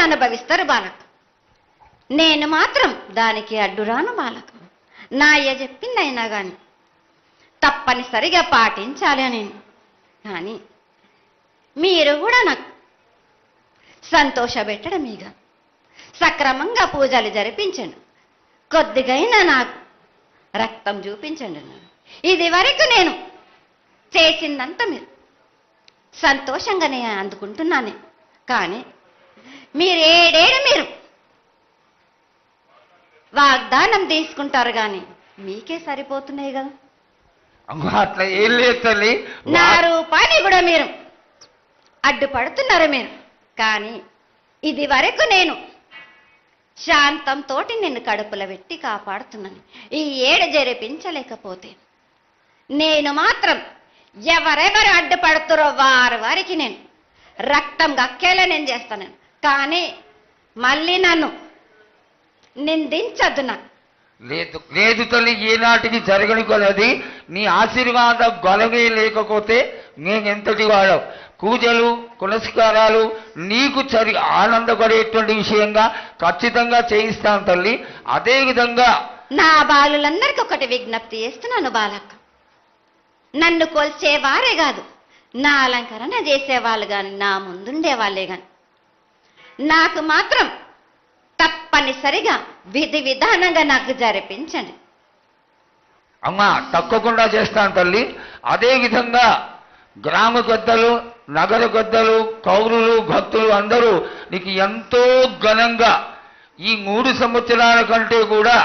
అనుభవిస్తారు బాలక. నేను మాత్రం దానికి అడ్డురాను బాలక. నా అయ్య చెప్పిందైనా కానీ తప్పనిసరిగా పాటించాలి అని. కానీ మీరు కూడా నాకు సంతోషపెట్టడమేగా, సక్రమంగా పూజలు జరిపించండి, కొద్దిగైనా నాకు రక్తం చూపించండి. ఇది వరకు నేను చేసిందంతా మీరు సంతోషంగానే అందుకుంటున్నాను. కానీ మీరు మీరు వాగ్దానం తీసుకుంటారు కానీ మీకే సరిపోతున్నాయి కదా. అట్లా ఏం లేదు తల్లి. నా రూపాన్ని కూడా మీరు అడ్డుపడుతున్నారు మీరు. కానీ ఇది వరకు నేను శాంతంతో నిన్ను కడుపులో పెట్టి కాపాడుతున్నాను. ఈ ఏడు జరిపించలేకపోతే నేను మాత్రం ఎవరెవరు అడ్డుపడుతారో వారికి నేను రక్తం గక్కేలా నేను చేస్తాను. కానీ మళ్ళీ నన్ను నిందించద్దు. నాకు లేదు లేదు తల్లి, ఏనాటికి జరగని కొలది నీ ఆశీర్వాద గొలవే లేకపోతే నేనెంతటి వాడవు. పూజలు పునస్కారాలు నీకు ఆనందపడేటువంటి విషయంగా ఖచ్చితంగా చేయిస్తాను తల్లి. అదేవిధంగా నా బాలులందరికీ ఒకటి విజ్ఞప్తి చేస్తున్నాను బాలక్క. నన్ను కొల్చేవారే కాదు, నా అలంకరణ చేసేవాళ్ళు కానీ నా ముందుండే వాళ్ళే కానీ నాకు మాత్రం తప్పనిసరిగా విధి విధానంగా నాకు జరిపించండి. అమ్మా తప్పకుండా చేస్తాను తల్లి. అదేవిధంగా గ్రామ పెద్దలు, నగర పెద్దలు, కౌరులు, భక్తులు అందరూ నీకు ఎంతో ఘనంగా ఈ 3 సంవత్సరాల కంటే కూడా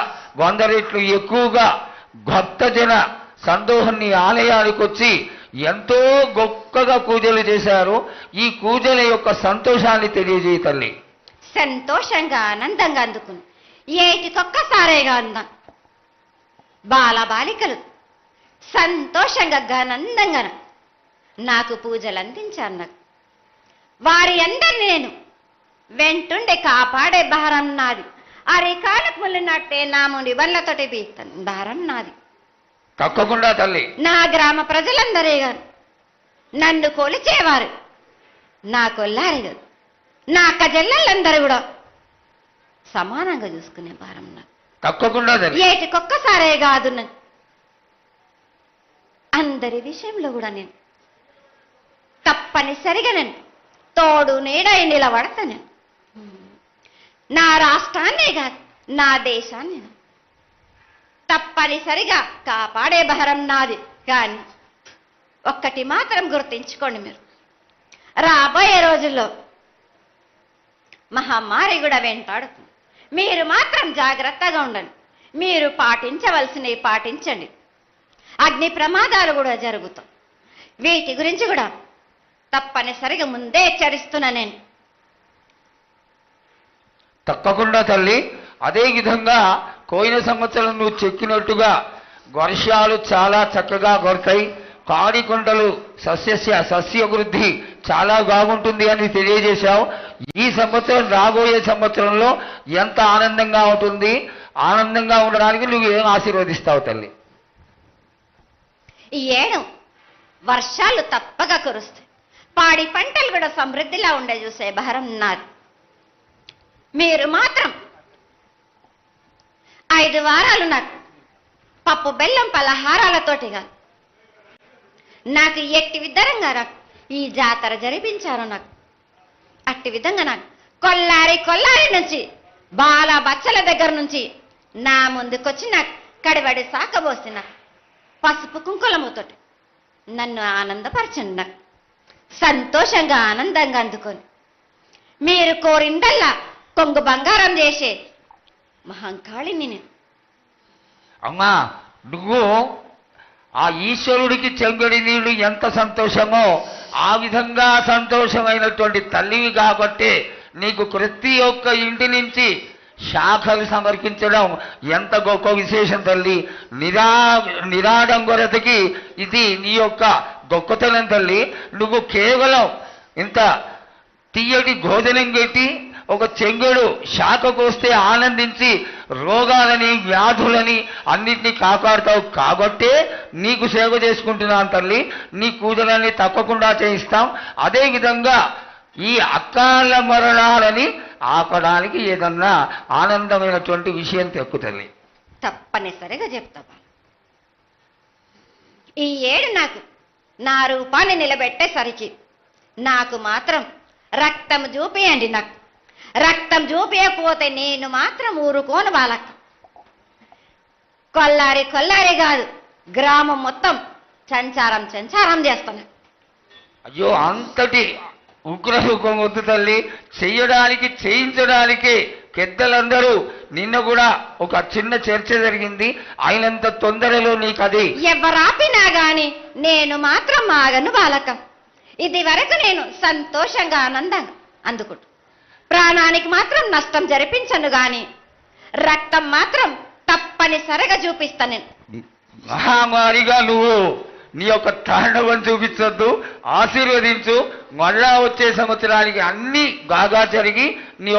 100 రెట్లు ఎక్కువగా భక్తజన సందోహాన్ని ఆలయానికి వచ్చి ఎంతో గొప్పగా పూజలు చేశారు. ఈ పూజల యొక్క సంతోషాన్ని తెలియజేయ తల్లి. సంతోషంగా ఆనందంగా అందుకుని ఏటికొక్కసారేగా అందాం. బాలబాలికలు సంతోషంగా ఆనందంగా నాకు పూజలు అందించాను. నాకు వారి అందరినీ నేను వెంటుండే కాపాడే భారం నాది. అరికాలకు ముళ్ళినట్టే నాముని వల్లతోటి బీస్తాను భారం నాది. తప్పకుండా తల్లి. నా గ్రామ ప్రజలందరే గారు నన్ను కొలిచేవారు నా కొల్లారే గారు నా అక్కజెల్లెళ్ళందరూ కూడా సమానంగా చూసుకునే భారం నాకు. తప్పకుండా ఏటికొక్కసారే కాదు, అందరి విషయంలో కూడా నేను తప్పనిసరిగా నేను తోడు నీడై నిలబడతాను. నా రాష్ట్రాన్నే కాదు నా దేశాన్ని తప్పనిసరిగా కాపాడే భారం నాది. కానీ ఒక్కటి మాత్రం గుర్తించుకోండి, మీరు రాబోయే రోజుల్లో మహమ్మారి కూడా వెంటాడుతుంది. మీరు మాత్రం జాగ్రత్తగా ఉండండి. మీరు పాటించవలసినవి పాటించండి. అగ్ని ప్రమాదాలు కూడా జరుగుతాయి. వీటి గురించి కూడా తప్పనిసరిగా ముందే హెచ్చరిస్తున్నా నేను. తప్పకుండా తల్లి. అదేవిధంగా పోయిన సంవత్సరం నువ్వు చెక్కినట్టుగా వర్షాలు చాలా చక్కగా కొడతాయి. కాడికొండలు సస్యవృద్ధి చాలా బాగుంటుంది అని తెలియజేశావు. ఈ సంవత్సరం రాబోయే సంవత్సరంలో ఎంత ఆనందంగా ఉంటుంది, ఆనందంగా ఉండడానికి నువ్వు ఏం ఆశీర్వదిస్తావు తల్లి? ఈ ఏడు వర్షాలు తప్పగా కురుస్తాయి. పాడి పంటలు కూడా సమృద్ధిలా ఉండే చూసే భారం నాది. మీరు మాత్రం 5 వారాలు నాకు పప్పు బెల్లం పలహారాలతోటి కాదు, నాకు ఎట్టి విధంగా ఈ జాతర జరిపించారు. నాకు అట్టి విధంగా నాకు కొల్లారి నుంచి బాల బచ్చల దగ్గర నుంచి నా ముందుకొచ్చి నాకు కడివడి సాకబోసి నాకు పసుపు కుంకులముతోటి నన్ను ఆనందపరచండి. నాకు సంతోషంగా ఆనందంగా అందుకొని మీరు కోరిందల్లా కొంగు బంగారం చేసే మహంకాళిని నేను. అమ్మా నువ్వు ఆ ఈశ్వరుడికి చెంగడి నీళ్లు ఎంత సంతోషమో ఆ విధంగా సంతోషమైనటువంటి తల్లివి కాబట్టి నీకు ప్రతి ఒక్క ఇంటి నుంచి శాఖలు సమర్పించడం ఎంత గొప్ప విశేషం తల్లి. నిరాడంబరతకి ఇది నీ యొక్క గొప్పతనం తల్లి. నువ్వు కేవలం ఇంత తీయటి భోజనం పెట్టి ఒక చెంగుడు శాఖకు వస్తే ఆనందించి రోగాలని వ్యాధులని అన్నిటినీ కాపాడుతావు కాబట్టే నీకు సేవ చేసుకుంటున్నాను తల్లి. నీ పూజలన్నీ తప్పకుండా చేయిస్తాం. అదేవిధంగా ఈ అకాల మరణాలని ఆపడానికి ఏదన్నా ఆనందమైనటువంటి విషయం తెక్కుతుంది. తప్పనిసరిగా చెప్తా బాల. ఈ ఏడు నాకు నా రూపాన్ని నిలబెట్టేసరికి నాకు మాత్రం రక్తం చూపియండి. నాకు రక్తం చూపించకపోతే నేను మాత్రం ఊరుకోను బాలక్క. కొల్లారి కొల్లారి కాదు, గ్రామం మొత్తం సంచారం చేస్తాను. అయ్యో, అంతటి ఉగ్రసుఖం వద్దు తల్లి. చెయ్యడానికి చేయించడానికి పెద్దలందరూ నిన్న కూడా ఒక చిన్న చర్చ జరిగింది. అయినంత తొందరలో నీకు అది ఎవరాపినా గాని నేను మాత్రం ఆగను బాలక. ఇది వరకు నేను సంతోషంగా ఆనందంగా అందుకుంటు. ప్రాణానికి మాత్రం నష్టం జరిపించను గాని రక్తం మాత్రం తప్పనిసరిగా చూపిస్తాను. నేను మహామారిగా నువ్వు నీ యొక్క తాండవం చూపించొద్దు, ఆశీర్వదించు. మళ్ళా వచ్చే సంవత్సరానికి అన్ని బాగా జరిగి నీ